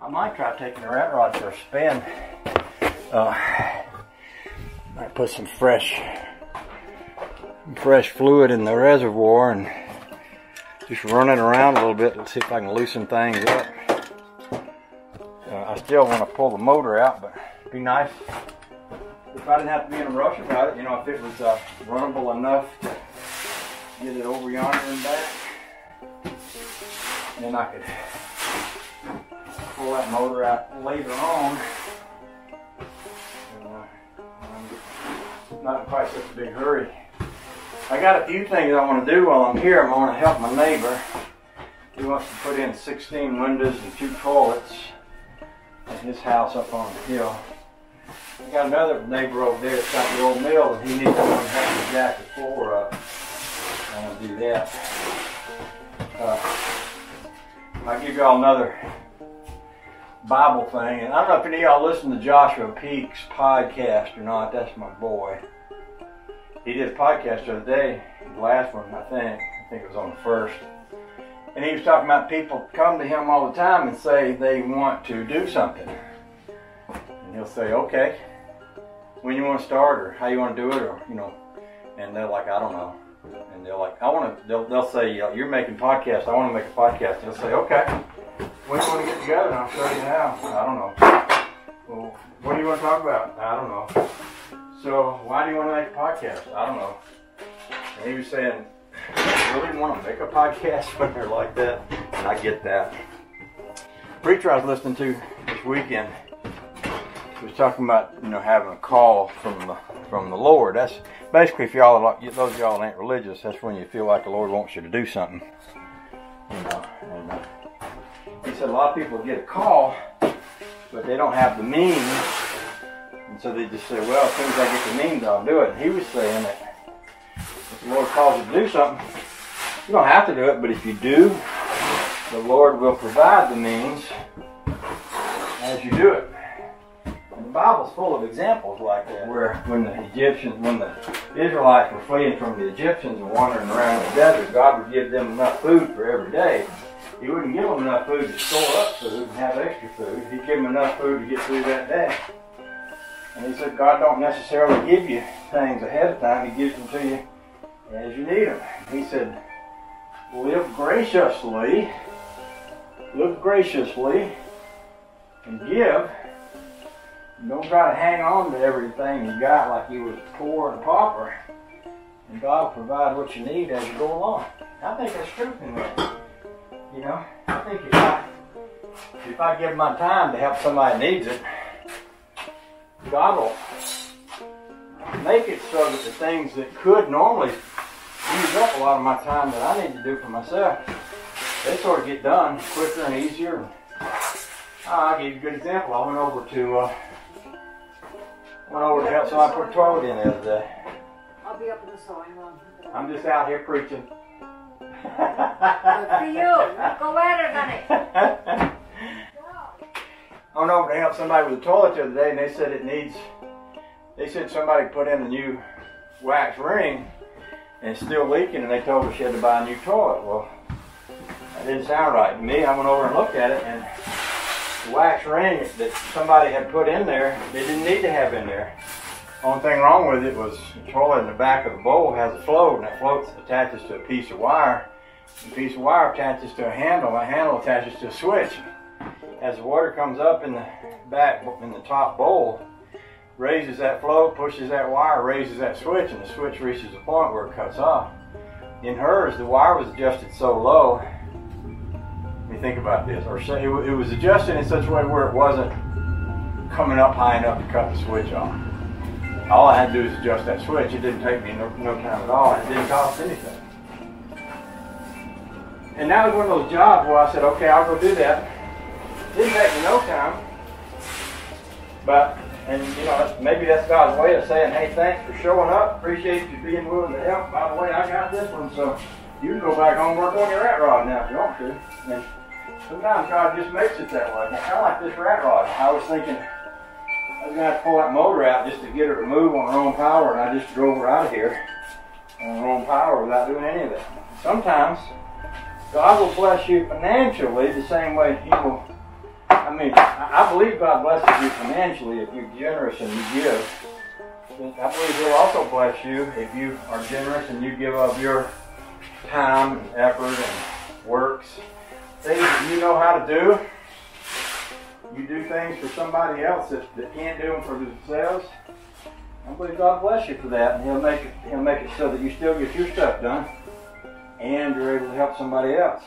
I might try taking the rat rod for a spin. Might put some fresh fluid in the reservoir and just run it around a little bit. Let's see if I can loosen things up. I still want to pull the motor out, but it'd be nice if I didn't have to be in a rush about it. You know, if it was runnable enough to get it over yonder and back, and then I could pull that motor out later on. I'm not in quite such a big hurry. I got a few things I want to do while I'm here. I want to help my neighbor. He wants to put in 16 windows and 2 toilets at his house up on the hill. I got another neighbor over there that's got the old mill, and he needs someone to help me jack the floor up. I want to do that. I'll give y'all another Bible thing. And I don't know if any of y'all listen to Joshua Peek's podcast or not. That's my boy. He did a podcast the other day, the last one, I think it was on the first. And he was talking about people come to him all the time and say they want to do something. And he'll say, okay, when you want to start, or how you want to do it, or, you know, and they're like, I don't know. And they're like, they'll say, you're making podcasts, I want to make a podcast. They'll say, okay, when do you want to get together? And I'll show you how. I don't know. Well, what do you want to talk about? I don't know. So why do you want to make a podcast? I don't know. And he was saying, I really want to make a podcast when they're like that. And I get that. Preacher I was listening to this weekend was talking about, you know, having a call from the Lord. That's basically, if y'all are like, those of y'all that ain't religious, that's when you feel like the Lord wants you to do something. You know. And he said a lot of people get a call, but they don't have the means. And so they just say, well, as soon as I get the means, I'll do it. And he was saying that if the Lord calls you to do something, you don't have to do it, but if you do, the Lord will provide the means as you do it. And the Bible's full of examples like that, where when the Israelites were fleeing from the Egyptians and wandering around the desert, God would give them enough food for every day. He wouldn't give them enough food to store up food and have extra food. He'd give them enough food to get through that day. And he said, God don't necessarily give you things ahead of time. He gives them to you as you need them. He said, live graciously, and give. And don't try to hang on to everything you got like you was poor and pauper. And God will provide what you need as you go along. I think that's truth in that. You know, I think if I give my time to help somebody who needs it, God will make it so that the things that could normally use up a lot of my time that I need to do for myself, they sort of get done quicker and easier. I'll give you a good example. I went over to help somebody put a toilet in the other day. I'll be up in the sewing room. I'm just out here preaching. Good for you. Go at it, honey. I went over to help somebody with a toilet the other day, and they said somebody put in a new wax ring, and it's still leaking, and they told her she had to buy a new toilet. Well, that didn't sound right to me. I went over and looked at it, and the wax ring that somebody had put in there, they didn't need to have in there. Only thing wrong with it was the toilet in the back of the bowl has a float, and that float attaches to a piece of wire. The piece of wire attaches to a handle, and that handle attaches to a switch. As the water comes up in the back, in the top bowl, raises that float, pushes that wire, raises that switch, and the switch reaches a point where it cuts off. In hers, the wire was adjusted so low. Let me think about this. Or say it was adjusted in such a way where it wasn't coming up high enough to cut the switch off. All I had to do was adjust that switch. It didn't take me no time at all. It didn't cost anything. And that was one of those jobs where I said, okay, I'll go do that. Didn't take me no time. But, and you know, maybe that's God's way of saying, hey, thanks for showing up. Appreciate you being willing to help. By the way, I got this one, so you can go back home and work on your rat rod now if you want to. And sometimes God just makes it that way. Kind of like this rat rod. I was thinking I was going to have to pull that motor out just to get her to move on her own power, and I just drove her out of here on her own power without doing any of that. Sometimes God will bless you financially the same way He will. I mean, I believe God blesses you financially if you're generous and you give. I believe He'll also bless you if you are generous and you give of your time and effort and works. Things that you know how to do. You do things for somebody else that can't do them for themselves. I believe God bless you for that, and He'll make it so that you still get your stuff done and you're able to help somebody else.